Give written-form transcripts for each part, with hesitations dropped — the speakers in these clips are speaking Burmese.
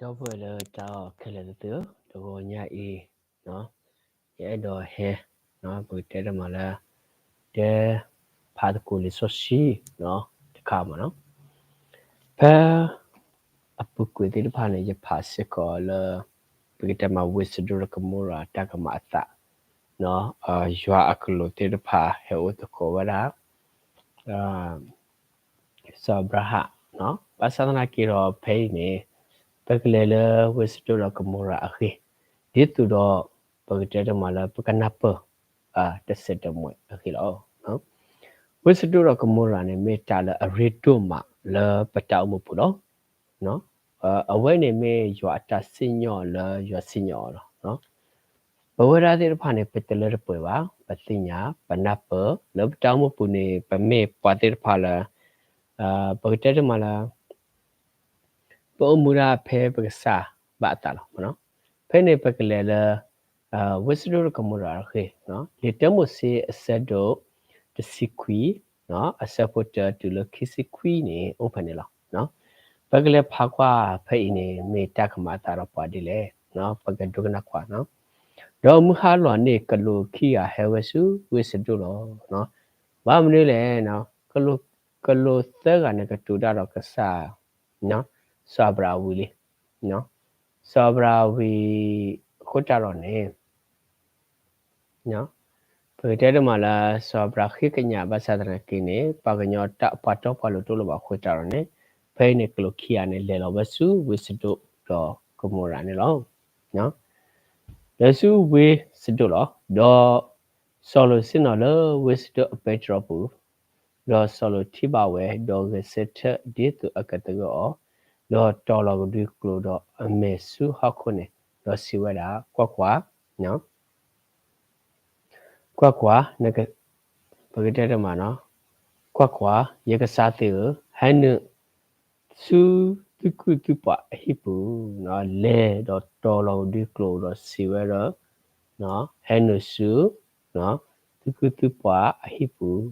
Đâu vừa là cho cái là tứ đồ nhà y nó cái đồ he nó bữa trái mà là để phá được cú số xí nó cả mà nó phá áp cú thì phá nàyจะphá sẽ có là bữa trái mà wisdom cái mua ra ta cái mà ta nó jua akulu thì phá hiểu được có vậy đó sabraha nó pasal nak kira pay ni Pagkalala Western Kamura akhi. Dito do pagkatira mala pagkanapa dasada mo akhi lo. No? Western Kamura ne me tala arito ma la patao mo pulo. No? Away ne me yo ata sinyo la yo sinyo lo. No? Bawara de pane petala po ba patinya panapa la patao mo pune pa me patir pala pagkatira mala po mura phe pagsa ba ta lo. No? Phê này bậc lẽ là Western Kamura khi nó để tấm một xe xe độ the sequi nó a supporter to the sequi này open là nó bậc lẽ phá qua phê này mấy ta không mà ta ra qua đi lẽ nó bậc cái đồ cái qua nó đó mua hàng loạn này cái lô kia hay Western nó ba mươi lẽ nó cái lô thứ cái này cái chủ đạo cái sa nó sa bravo đi nó Sabra vi khota rồi nè nhá bởi thế mà là sabra khi cái nhà bà sa thằng kia nè bà cái nhỏ ta bắt đầu bà lụt lụt bà khota rồi nè phải nè cái lúc kia nè lấy lo bà su vi sự đó có mua ra nè lo nhá lấy su vi sự đó đó solo xin nó là vi sự petro pu đó solo thi bảo vệ đó cái set đi từ ở cái đó đó cho là cái đi kêu đó mẹ su học này đó siêu đã quá nhá quá này cái bởi cái mà nó quá vậy cái sao từ hai nữa su tu quả hi bu nó lệ đó cho là đi kêu đó siêu đó nó hai nữa su nó tu quả hi bu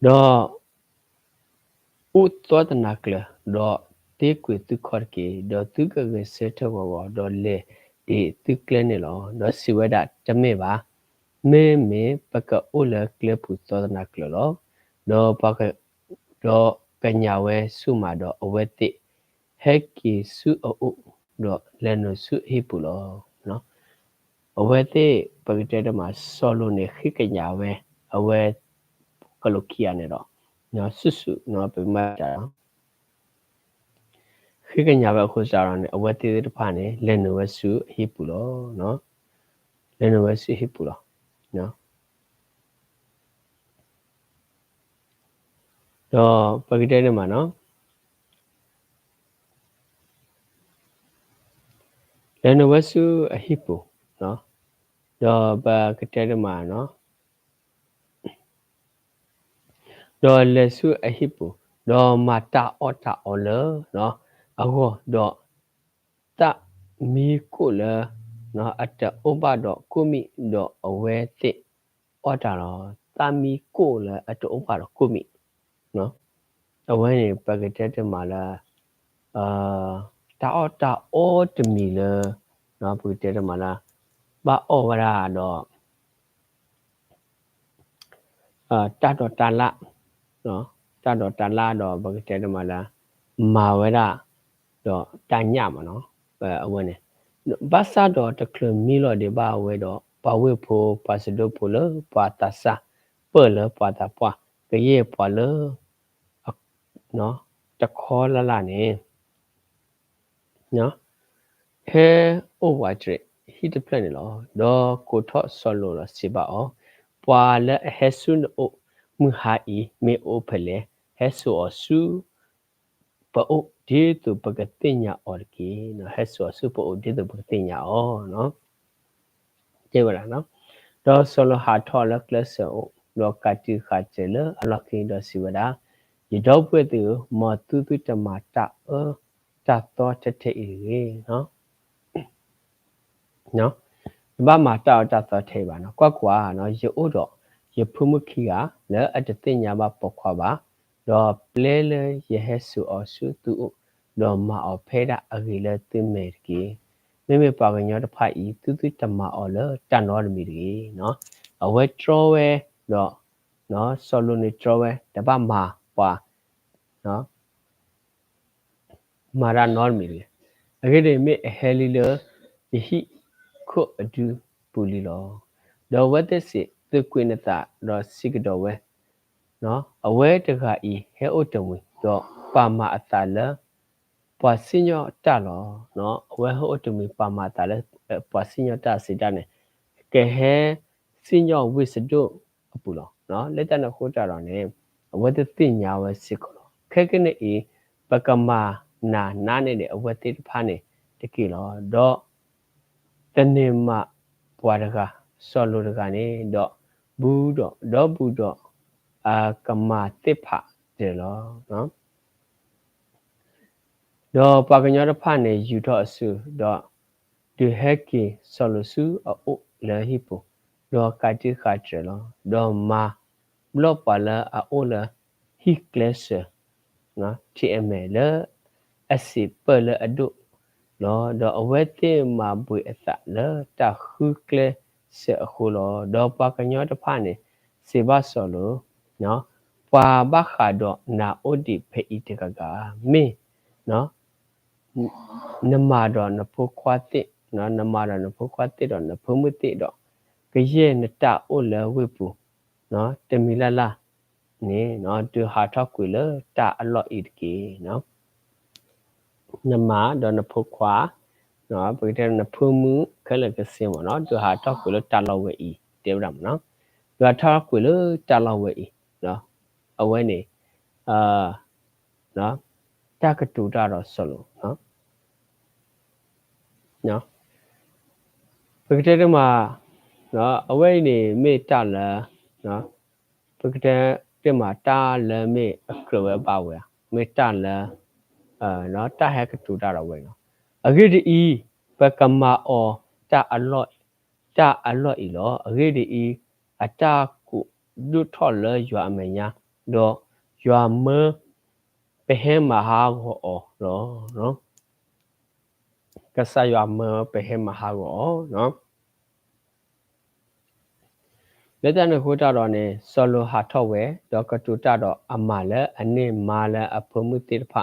đó út toa tân nạc lệ đó tiếc quỷ tu khỏi kì đó tu cái sẽ theo vào đó lệ để tu lên này đó siêu đã chấm mê ba me baka ola kle puto na klolo do baka do kanyawe suma do aweti heki su o do leno su hipulo no aweti pagite ma solo ne khikanyawe awe kalokia ne do no susu no pe ma ta khikanyawe ko sa ne aweti de pa ne leno su hipulo no leno su hipulo no đó pagite ne ma no Lenovasu hipo no do ba kete ma no do lesu hipo do mata ota ole no ago do ta mi ko le no ata oba do komi do awete ota no ta mi ko le ata oba do komi no awene ba kete ma la ta ota o te mi le no ba kete ma la ba o ra do ta do ta la no ta do ta la do ba ke te ma la ma we da do ta nya ma no awe ne ba sa do ta klo mi lo de ba we do pa we pho pa se do pho le pa ta sa pe le pa ta pwa ke ye pwa le no ta kho la ne no he o wa tre hi de plan ne lo do ko tho solo lo si ba o pwa le he su no o mu ha i me o phele he su o su pa o de tu pagatinya or ki no he su o su pa o de tu pagatinya o no che ba no do solo ha tho le class o do ka ti kha che le ala ki do si ba da ye do pwe tu mo tu ta ma ta ta to te te i no no ba ma ta ta to te ba no kwa no ye o do ye phu mu ki ga le at te nya ba po kwa ba do ple le ye he su o su tu တော့မအောင်ဖဲတာအကြီးလဲသိမယ်ကြီးမေပါကညောတဖိုက်ဤတူတမအောင်လဲတန်တော်မီကြီးနော်အဝဲ draw ဝဲတော့နော် solo နေ draw ဝဲတပတ်မှာပွာနော်မာရနော်မီကြီးအကြီးတွေမေဟဲလီလဲဟိခုအဒူပူလီလောတော့ဝဲတဲ့စစ်သူကွင်းတာတော့စိကတော့ဝဲနော်အဝဲတခါဤဟဲအိုတဝင်းတော့ပါမအတာလဲပွာစညောတလောနော်အဝဲဟိုတမီပါမတာလဲပွာစညောတစီတနဲ့ကဲဟဲစညောဝိစဒုအပူလောနော်လက်တနခိုးကြတော့ ਨੇ အဝဲတဲ့တင်ညာဝဲစစ်ကောခဲကနေဤပကမာနာနဲ့အဝဲတဲ့ဖားနေတကီလောတော့တနေမပွာတကဆော်လိုတကနေတော့ဘူးတော့အာကမာတစ်ဖာတယ်လောနော်တော့ပကညောတဖာနေယူတော့အစုတော့ဒီဟက်ကီဆော်လိုစုအိုလဲဟိပိုတော့ကတိခါချေလောတော့မာဘလော့ပါလာအိုလာဟိကလက်ဆာနော် TML လဲအစီပလအဒုလောတော့အဝဲတိမှာပွေအသလဲတခုကလစေအခုလောတော့ပကညောတဖာနေစေဘဆော်လိုနော်ပွာဘခါတော့နာအိုဒီဖေဤတကကမင်းနော်နမတော့နဖို့ခွားတိနော်နမတော့နဖို့ခွားတိတော့နဖမှုတိတော့ကရဲနတအိုလဝိပူနော်တမီလာလာနေနော်တူဟာထောက်ကွေလတာအလော့ဤတကေနော်နမတော့နဖို့ခွားနော်ပိတဲ့နဖမှုခဲလကစင်မနော်တူဟာထောက်ကွေလတာလော့ဝဲဤတေရမနော်တူဟာထောက်ကွေလတာလော့ဝဲဤနော်အဝဲနေနော်တကတူတာတော့ဆလို့နော်ပကတဲ့မှာနော်အဝဲနေမေတလာနော်ပကတဲ့မှာတာလမေအခရဝဲပါဝဲမေတလာနော်တာဟဲကတူတာတော့ဝဲနော်အဂိဒီပကမာအောတာအလော့ဤလောအဂိဒီအတာကုဒုထော်လရွာမညာတော့ရွာမပဟဲမဟာဟောလောနော်ကဆာရွာမပဟဲမဟာဟောနော်လက်တနခိုးတာတော့ ਨੇ ဆော်လိုဟာထော့ဝဲတော့ကတူတာတော့အမလဲအနစ်မာလဲအဖမှုတိဖ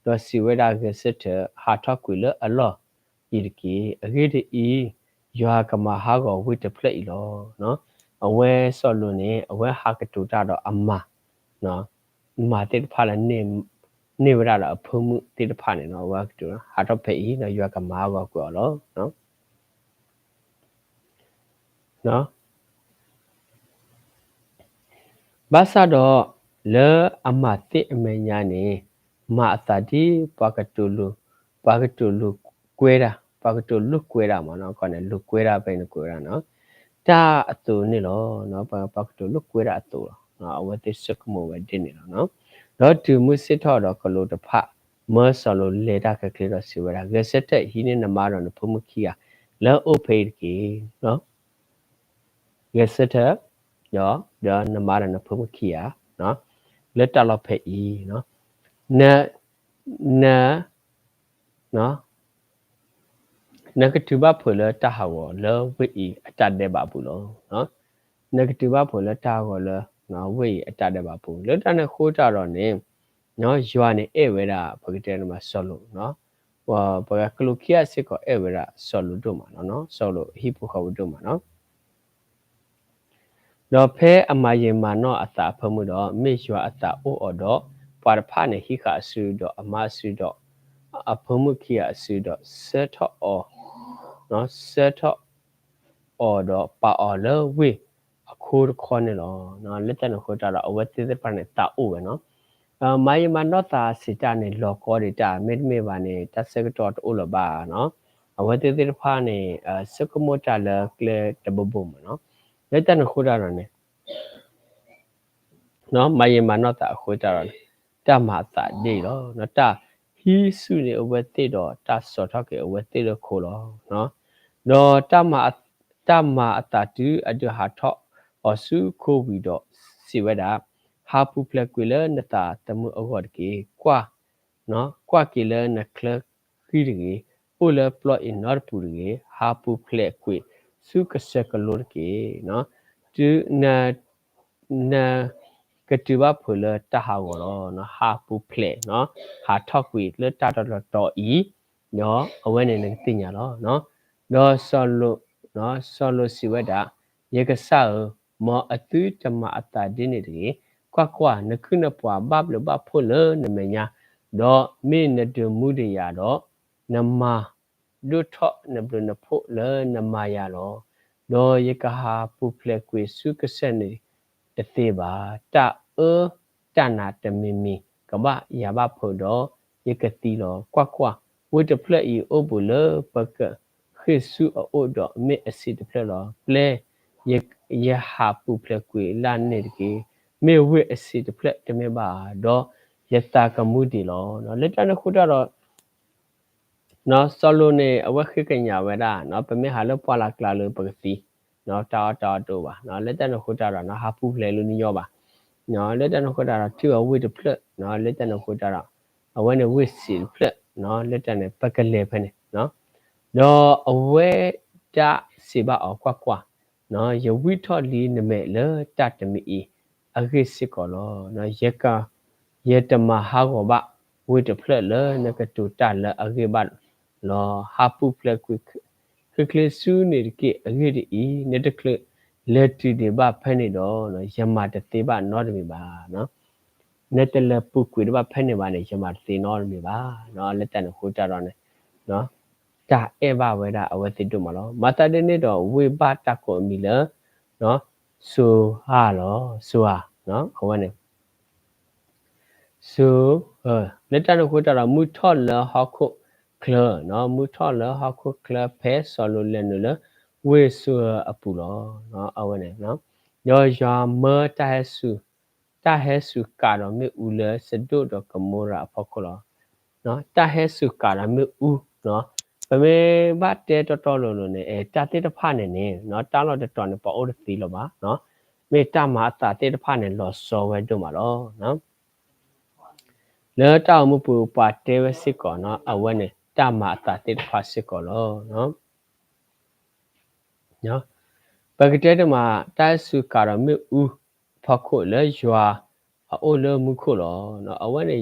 တော့စီဝဲတာကစစ်တဟာထော့ကွေလအလောဤတကီအဂိတီရွာကမဟာကောဝိတဖလက်ဤလောနော်အဝဲဆော်လို ਨੇ အဝဲဟာကတူတာတော့အမနော်မာတိဖလဲနေဝရတော့အဖမှုတိဖနေနော်ဝါကတူဟာထော့ဖေဤနော်ရွာကမဟာကောကွာလောနော်ဘာသာတော့လေအမတိအမညာနေမာသာဒီပကတူလူကွဲတာပကတူလူကွဲတာမနော်ခေါ်နေလူကွဲတာပဲနကွဲတာနော်တာအတူနေလောနော်ပကတူလူကွဲတာအတူနော်အဝတိစကမောဝဲတင်နေလောနော်တော့ဒီမွစစ်ထော်တော့ကလို့တဖမောဆလိုလေတာကကလေးတော့စီဝဲတာဂက်ဆက်တဲ့ဟင်းနေနမတော့ဖမှုခီယာလောအိုဖေးကီနော်ဂက်ဆက်တဲ့ရောဒါနမရနဖမှုခီယာနော်လက်တလောက်ဖေးဤနော်နော်negative ဖွေလတာဟောလောဝိအတတ်တဲ့ပါဘူးလို့နော် negative ဖွေလတာဟောလောနော်ဝိအတတ်တဲ့ပါဘူးလက်တနဲ့ခိုးကြတော့ ਨੇ နော်ရွာနေဧဝရပကတဲ့မှာဆော်လို့နော်ဟောပကကလုခိယစစ်ကိုဧဝရဆော်လို့တို့မှာနော်ဆော်လို့ဟိပုခဝတို့မှာနော်တော့ဖဲအမယေမာနောအတာဖမှုတော့မေရွာအတာအိုအော်တော့ပါရဖာနေဟိခအဆူတော့အမဆူတော့အဖမှုခိယအဆူတော့ဆက်ထော့အော်နော်ဆက်ထော့အော်တော့ပါအော်လဝေအခုခေါ်နေလောနော်လက်တနခေါ်တာတော့အဝတ်သေးတဲ့ပါနေတာအိုပဲနော်မိုင်မနောတာစီတာနေလောကောရီတာမေပါနေတဆက်တော့အိုလပါနော်အဝတ်သေးတဲ့ဖာနေစကမိုတာလကလေတဘဘုံနော်လက်တနခေါ်တာတော့ ਨੇ နော်မိုင်မနောတာခေါ်တာတော့တမတာဒီလောနော်တာဟီစုနေအဝတ်သေးတော့တဆော့ထောက်ကေအဝတ်သေးလို့ခေါ်လောနော်တော့တမအတာတူအဒဟာထော့အစုခိုးပြီးတော့စီဝဲတာဟာပူဖလက်ကွေလနတာတမှုအော်ကေကွာ နော်ကွာကီလနကလခီရီအိုလပလော့အင်နော်ပူရီဟာပူဖလက်ကွေစုကဆက်ကလိုကေနော်တူနာကတူဘဖလတဟာဝရောနော်ဟာပူဖလက်နော်ဟာထောက်ကွေလတတော်ဤနော်အဝဲနေနေတင်ညာနော်နော်ဆောလိုစီဝဒယေကဆာမောအတူတမအတာဒင်းနေတယ်ကွာနခုနပွားဘလဘဖိုလနမညာတော့မေနတမှုတရတော့နမဒုထော့နဘလနဖို့လနမရတော့ယေကဟာပူဖလက်ကွေစုကဆက်နေတသေးပါတာတနာတမီမီကဘာရဘဖို့တော့ယေကတိလောကွာဝတ်တဖလက်ဤအိုဘူလပကခေစုအိုတော့မေအစီတဖလက်လောပလဲယဟာပူဖလက်ကွေလာနေတကေမေဝိအစီတဖလက်တမေပါတော့ယတာကမှုတီလောနော်လက်တနခုတော့နော်ဆောလိုနေအဝက်ခိကညာဝဒနော်ပမေဟာလပွာလာကလာလပကစီနော်တာတိုပါနော်လက်တနခုတော့နော်ဟာပူဖလဲလူနီယောပါနော်လက်တနခုတော့တူအဝိတဖလက်နော်လက်တနခုတော့အဝဲနေဝိစီဖလက်နော်လက်တနပကလေဖနေနော်တော့အဝဲတစီပါအောကွာနော်ယဝိထော်လီနမဲလတတမီအခိစစ်ကောလောနော်ယတမဟာကောဘဝိတဖလက်လနကတူတလအခိဘလောဟာပူဖလက်ကွခကလဆူနေကေအခိဒီနတကလလက်တီဒီဘဖဲနေတော့နော်ယမတသေးဘနောတမီပါနော်နတလပုကွေဒီဘဖဲနေပါနေယမတသေးနောတမီပါနော်လက်တန်ခိုးကြတော့နော်တာအေဘဝဲတာအဝဲတိတုမလောမတတနေတော့ဝေဘတကောမီလနော်ဆိုဟာလောဆိုဟာနော်အဝဲနေဆိုလက်တနခုတရမူထော်လဟခုကလနော်မူထော်လဟခုကလဖဲဆော်လိုလနလဝေဆူအပူလောနော်အဝဲနေနော်ယောယာမတဟဆူကာတော့မေဦးလစဒုတော့ကမောရာဖခလောနော်တဟဆူကာရမေဦးနော်ပမေဘတ်တဲတော်လို့နေတာတေတဖနဲ့နေနော်တာလို့တော်နေပေါ်အိုးသီလို့ပါနော်မေတာမာတာတေတဖနဲ့လောဆောဝဲတို့မှာလောနော်လဲတောက်မှုပူပါတဲဝစစ်ကောနော်အဝဲနေတာမာတာတေတဖစစ်ကောလောနော်ပကတဲတမှာတဲဆူကာရမေဦးဖခုလဲရွာအိုလမှုခုလောနော်အဝဲနေ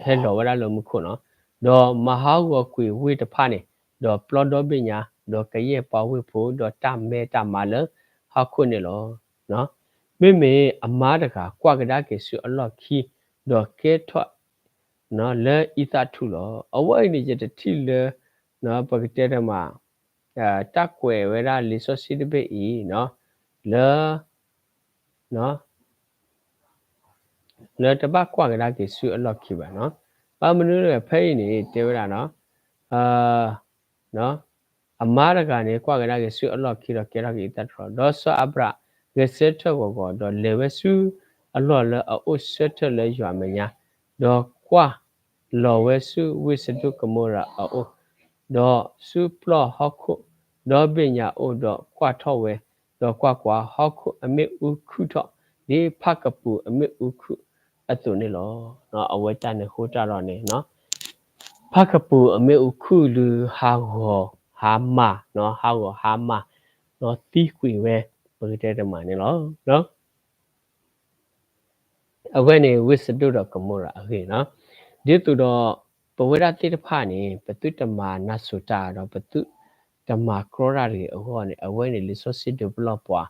ဟဲလောဝရလောမှုခုနော်တော့မဟာဝကွေဝေတဖနဲ့တော့ပလော့တော့ပညာတော့ကရဲ့ပွားဝေဖို့တော့တမဲတမာလဟာခုနေလောနော်မေအမားတကာကွာကဒါကေဆူအလော့ခီတော့ကဲထွက်နော်လဲဣသထုလောအဝိုင်းနေကြတတိလဲနော်ပကတဲ့တမှာတက်ကွယ်ဝဲတာလီဆိုစီတပိဤနော်လဲတပတ်ကွာကဒါကေဆူအလော့ခီပါနော်ပါမနုရဖိနေတေဝရနော်နော်အမားရကနေကွာကဒါကေဆူအလော့ခီတော့ကေရကေတတ်တော့ဒေါ်ဆအပရဂစက်ထောကောတော့လေဝဆူအလော့လဲအိုဆက်ထလဲရွာမညာတော့ကွာလောဝဆူဝိစတုကမောရာအိုတော့ဆူပလောဟခုတော့ပညာအိုတော့ကွာထောဝဲတော့ကွာဟခုအမေဥခုထောဒီဖကပူအမေဥခုအတုနေလောနော်အဝဲတန်နေခိုးကြတော့နေနော်ဖကပူအမေဥခုလူဟာမနော်ဟာမနော်တီးကွေဝဲပရိတဲ့တမနေလောနော်အဝဲနေဝစ်စတုတော့ကမောရာအခေနော်ဒီတူတော့ပဝရတိတဖာနေပတုတမနဆုတာတော့ပတုတမကရောရာရီအောနေအဝဲနေလီဆိုစစ်ဒဗလော့ပွား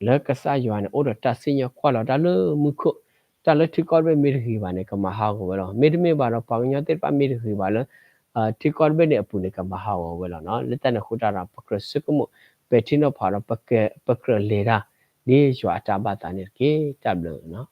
လက်ကဆာယွာနေအိုတော့တဆင်းရခွာလာတလမှုခုတလတိကောပဲမေရခိပါနေကမဟာကိုပဲတော့မေတမေပါတော့ပေါင်ညာတိပါမေရခိပါလတိကောပဲနေအပူနေကမဟာကိုပဲတော့နော်လက်တနခုတာပကရစကမှုပက်တီနောဖာတော့ပကရလေရာဒီရွာတာဘာတာနေကေတဘလနော်